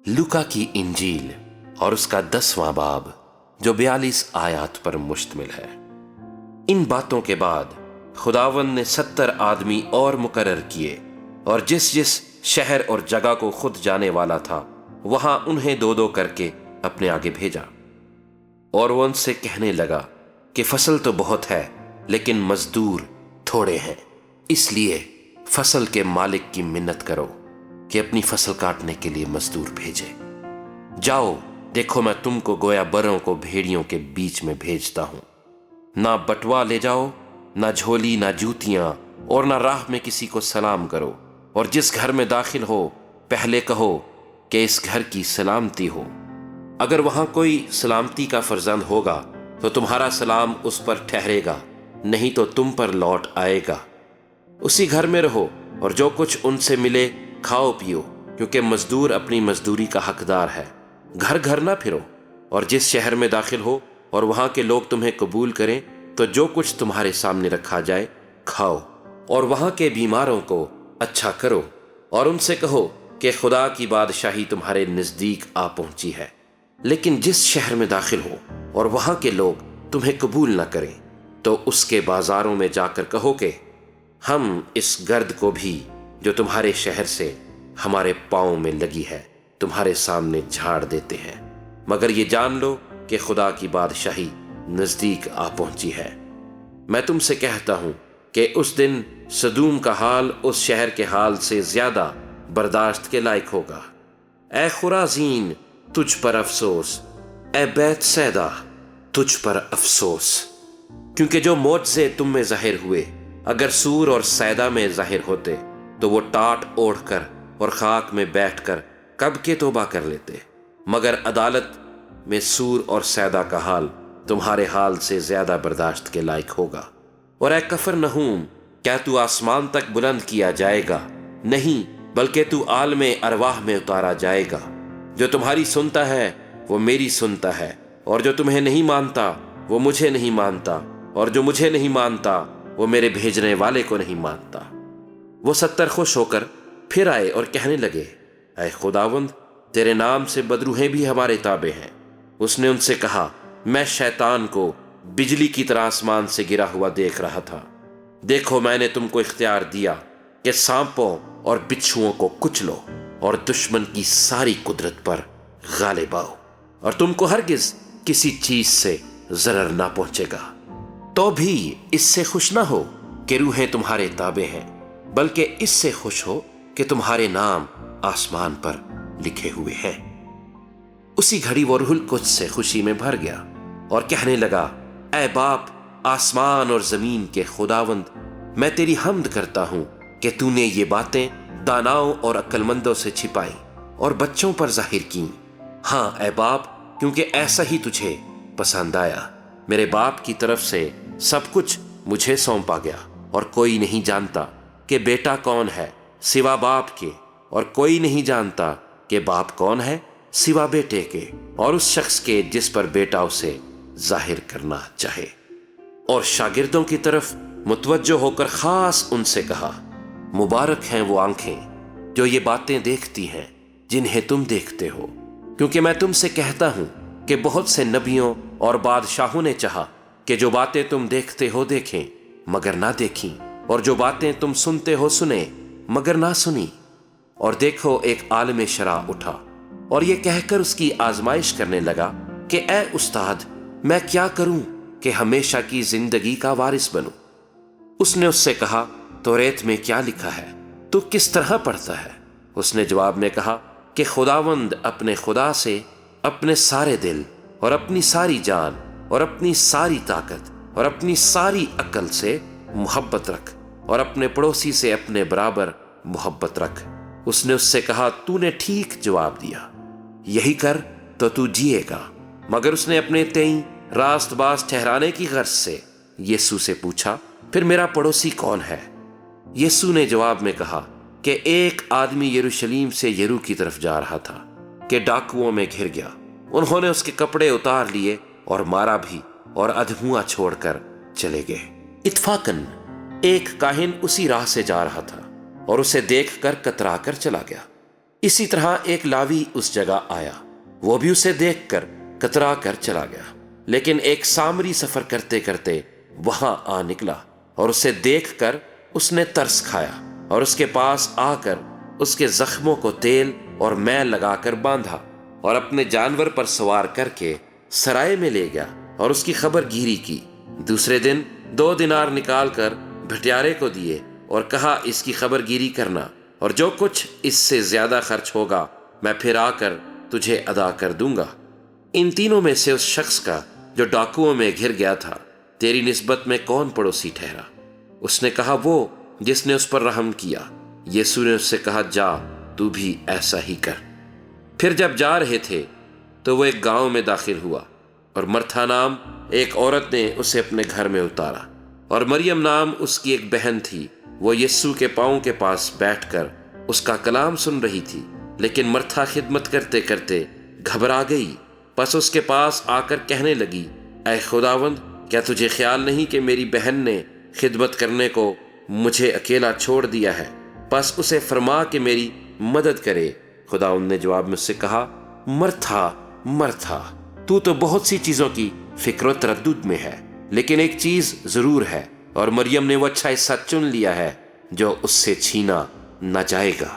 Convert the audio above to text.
लूका की इंजील और उसका 10वां बाब जो 42 आयत पर मुश्तमिल है। इन बातों के बाद खुदावंद ने 70 आदमी और मुकर्रर किए और जिस जिस शहर और जगह को खुद जाने वाला था वहां उन्हें दो दो करके अपने आगे भेजा। और वो उनसे कहने लगा कि फसल तो बहुत है लेकिन मजदूर थोड़े हैं, इसलिए फसल के मालिक की मिन्नत करो कि अपनी फसल काटने के लिए मजदूर भेजे। जाओ, देखो मैं तुमको गोया बरों को भेड़ियों के बीच में भेजता हूं। ना बटवा ले जाओ, ना झोली, ना जूतियां, और ना राह में किसी को सलाम करो। और जिस घर में दाखिल हो पहले कहो कि इस घर की सलामती हो। अगर वहां कोई सलामती का फर्जंद होगा तो तुम्हारा सलाम उस पर ठहरेगा, नहीं तो तुम पर लौट आएगा। उसी घर में रहो और जो कुछ उनसे मिले खाओ पियो, क्योंकि मजदूर अपनी मजदूरी का हकदार है। घर घर ना फिरो, और जिस शहर में दाखिल हो और वहां के लोग तुम्हें कबूल करें तो जो कुछ तुम्हारे सामने रखा जाए खाओ, और वहां के बीमारों को अच्छा करो और उनसे कहो कि खुदा की बादशाही तुम्हारे नजदीक आ पहुंची है। लेकिन जिस शहर में दाखिल हो और वहां के लोग तुम्हें कबूल न करें तो उसके बाजारों में जाकर कहो कि हम इस गर्द को भी जो तुम्हारे शहर से हमारे पांव में लगी है तुम्हारे सामने झाड़ देते हैं, मगर ये जान लो कि खुदा की बादशाही नजदीक आ पहुंची है। मैं तुमसे कहता हूं कि उस दिन सदूम का हाल उस शहर के हाल से ज्यादा बर्दाश्त के लायक होगा। ए खुराजीन, तुझ पर अफसोस, ए बैतसैदा, तुझ पर अफसोस, क्योंकि जो मोजज़े तुम में जाहिर हुए अगर सूर और सैदा में जाहिर होते तो वो टाट ओढ़कर और खाक में बैठकर कब के तौबा कर लेते। मगर अदालत में सूर और सैदा का हाल तुम्हारे हाल से ज्यादा बर्दाश्त के लायक होगा। और ए कफरनहूम, क्या तू आसमान तक बुलंद किया जाएगा? नहीं, बल्कि तू आलमे अरवाह में उतारा जाएगा। जो तुम्हारी सुनता है वो मेरी सुनता है, और जो तुम्हें नहीं मानता वो मुझे नहीं मानता, और जो मुझे नहीं मानता वो मेरे भेजने वाले को नहीं मानता। वो 70 खुश होकर फिर आए और कहने लगे, ऐ खुदावंद, तेरे नाम से बदरूहें भी हमारे ताबे हैं। उसने उनसे कहा, मैं शैतान को बिजली की तरह आसमान से गिरा हुआ देख रहा था। देखो, मैंने तुमको इख्तियार दिया कि सांपों और बिच्छुओं को कुचलो और दुश्मन की सारी कुदरत पर गालिब आओ, और तुमको हरगिज किसी चीज से जरर ना पहुंचेगा। तो भी इससे खुश ना हो कि रूहें तुम्हारे ताबे हैं, बल्कि इससे खुश हो कि तुम्हारे नाम आसमान पर लिखे हुए हैं। उसी घड़ी वो रूहुल कुद्स से खुशी में भर गया और कहने लगा, ऐ बाप, आसमान और जमीन के खुदावंद, मैं तेरी हम्द करता हूं कि तूने ये बातें दानाओं और अक्लमंदों से छिपाई और बच्चों पर जाहिर की। हाँ ऐ बाप, क्योंकि ऐसा ही तुझे पसंद आया। मेरे बाप की तरफ से सब कुछ मुझे सौंपा गया, और कोई नहीं जानता कि बेटा कौन है सिवा बाप के, और कोई नहीं जानता कि बाप कौन है सिवा बेटे के, और उस शख्स के जिस पर बेटा उसे जाहिर करना चाहे। और शागिर्दों की तरफ मुतवज्जो होकर खास उनसे कहा, मुबारक हैं वो आंखें जो ये बातें देखती हैं जिन्हें तुम देखते हो, क्योंकि मैं तुमसे कहता हूं कि बहुत से नबियों और बादशाहों ने चाहा कि जो बातें तुम देखते हो देखें मगर ना देखी, और जो बातें तुम सुनते हो सुने मगर ना सुनी। और देखो, एक आलिम शरा उठा और ये कहकर उसकी आजमाइश करने लगा कि ए उस्ताद, मैं क्या करूं कि हमेशा की जिंदगी का वारिस बनूं। उसने उससे कहा, तौरेत में क्या लिखा है, तू किस तरह पढ़ता है? उसने जवाब में कहा कि खुदावंद अपने खुदा से अपने सारे दिल और अपनी सारी जान और अपनी सारी ताकत और अपनी सारी अक्ल से मोहब्बत रख, और अपने पड़ोसी से अपने बराबर मोहब्बत रख। उसने उससे कहा, तूने ठीक जवाब दिया, यही कर तो तू जिएगा। मगर उसने अपने तेई रास्तबाज ठहराने की गर्ज से यीशु से पूछा, फिर मेरा पड़ोसी कौन है? यीशु ने जवाब में कहा कि एक आदमी यरूशलेम से यरू की तरफ जा रहा था कि डाकुओं में घिर गया। उन्होंने उसके कपड़े उतार लिए और मारा भी, और अधमुआ छोड़कर चले गए। इत्फाकन एक काहिन उसी राह से जा रहा था और उसे देखकर कतरा कर चला गया। اسی طرح ایک لاوی اس جگہ آیا، وہ بھی اسے دیکھ کر کترا کر چلا گیا، لیکن ایک سامری سفر کرتے کرتے وہاں آ نکلا اور اسے دیکھ کر اس نے ترس کھایا اور اس کے پاس آ کر اس کے زخموں کو تیل اور میل لگا کر باندھا اور اپنے جانور پر سوار کر کے سرائے میں لے گیا اور اس کی خبر گیری کی۔ دوسرے دن 2 دینار نکال کر بھٹیارے کو دیے اور کہا اس کی خبر گیری کرنا، اور جو کچھ اس سے زیادہ خرچ ہوگا میں پھر آ کر تجھے ادا کر دوں گا۔ ان تینوں میں سے اس شخص کا جو ڈاکوؤں میں گھر گیا تھا تیری نسبت میں کون پڑوسی ٹھہرا؟ اس نے کہا وہ جس نے اس پر رحم کیا۔ یسوع نے اس سے کہا جا تو بھی ایسا ہی کر۔ پھر جب جا رہے تھے تو وہ ایک گاؤں میں داخل ہوا، اور مرتھا نام ایک عورت نے اسے اپنے گھر میں اتارا، اور مریم نام اس کی ایک بہن تھی، وہ یسوع کے پاؤں کے پاس بیٹھ کر اس کا کلام سن رہی تھی۔ لیکن مرتھا خدمت کرتے کرتے گھبرا گئی، پس اس کے پاس آ کر کہنے لگی اے خداوند، کیا تجھے خیال نہیں کہ میری بہن نے خدمت کرنے کو مجھے اکیلا چھوڑ دیا ہے؟ پس اسے فرما کہ میری مدد کرے۔ خداوند نے جواب میں اس سے کہا مرتھا مرتھا، تو بہت سی چیزوں کی فکر و تردد میں ہے، لیکن ایک چیز ضرور ہے، اور مریم نے وہ اچھا حصہ چن لیا ہے جو اس سے چھینا نہ جائے گا۔